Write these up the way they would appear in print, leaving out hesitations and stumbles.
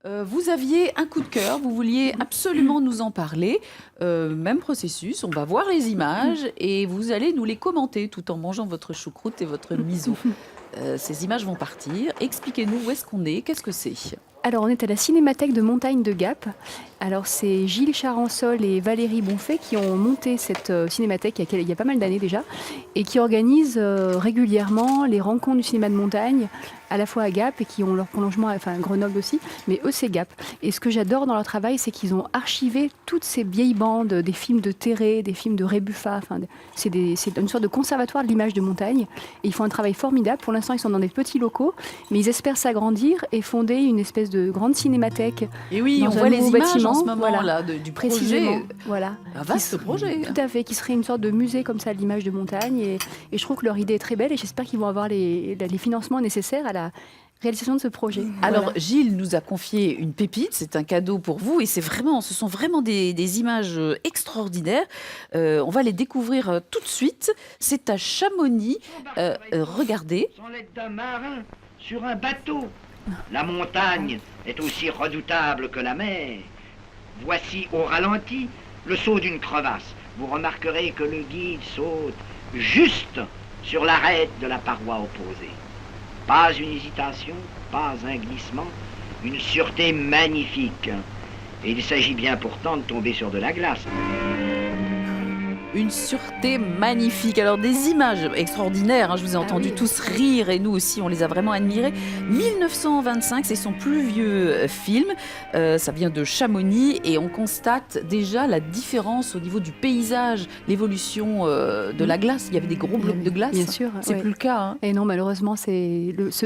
Vous aviez un coup de cœur, vous vouliez absolument nous en parler. Même processus, on va voir les images et vous allez nous les commenter tout en mangeant votre choucroute et votre miso. Ces images vont partir. Expliquez-nous où est-ce qu'on est, qu'est-ce que c'est? Alors, on est à la Cinémathèque de Montagne de Gap. Alors, c'est Gilles Charansol et Valérie Bonfait qui ont monté cette cinémathèque il y a pas mal d'années déjà et qui organisent régulièrement les rencontres du cinéma de montagne, à la fois à Gap et qui ont leur prolongement, enfin à Grenoble aussi, mais eux, c'est Gap. Et ce que j'adore dans leur travail, c'est qu'ils ont archivé toutes ces vieilles bandes, des films de Terré, des films de Rebuffa. Enfin, c'est une sorte de conservatoire de l'image de montagne. Et ils font un travail formidable. Pour l'instant, ils sont dans des petits locaux, mais ils espèrent s'agrandir et fonder une espèce de grande cinémathèque. Et oui, dans on un voit les nouveau images bâtiment, en ce moment voilà, là du précisément, projet. voilà. Un vaste projet. Tout à fait, qui serait une sorte de musée comme ça de l'image de montagne. Et je trouve que leur idée est très belle et j'espère qu'ils vont avoir les financements nécessaires à la réalisation de ce projet. Alors, Voilà. Gilles nous a confié une pépite, c'est un cadeau pour vous et ce sont vraiment des images extraordinaires. On va les découvrir tout de suite. C'est à Chamonix. Regardez. Sans l'aide d'un marin sur un bateau. La montagne est aussi redoutable que la mer. Voici au ralenti le saut d'une crevasse. Vous remarquerez que le guide saute juste sur l'arête de la paroi opposée. Pas une hésitation, pas un glissement, une sûreté magnifique. Et il s'agit bien pourtant de tomber sur de la glace. Une sûreté magnifique. Alors, des images extraordinaires. Je vous ai entendu oui. tous rire et nous aussi, on les a vraiment admirées. 1925, c'est son plus vieux film. Ça vient de Chamonix et on constate déjà la différence au niveau du paysage, l'évolution de la glace. Il y avait des gros blocs de glace. Bien sûr. C'est ouais. plus le cas. Hein. Et non, malheureusement,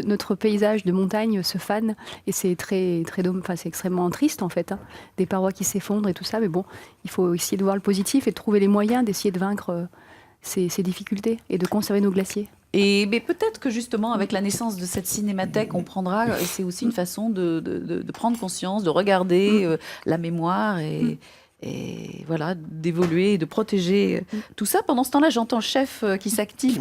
notre paysage de montagne se fane et c'est c'est extrêmement triste en fait. Des parois qui s'effondrent et tout ça, mais bon, il faut essayer de voir le positif et de trouver les moyens d'essayer de vaincre ces difficultés et de conserver nos glaciers. Et mais peut-être que justement, avec la naissance de cette cinémathèque, on prendra, et c'est aussi une façon de prendre conscience, de regarder la mémoire et voilà, d'évoluer et de protéger tout ça. Pendant ce temps-là, j'entends le chef qui s'active.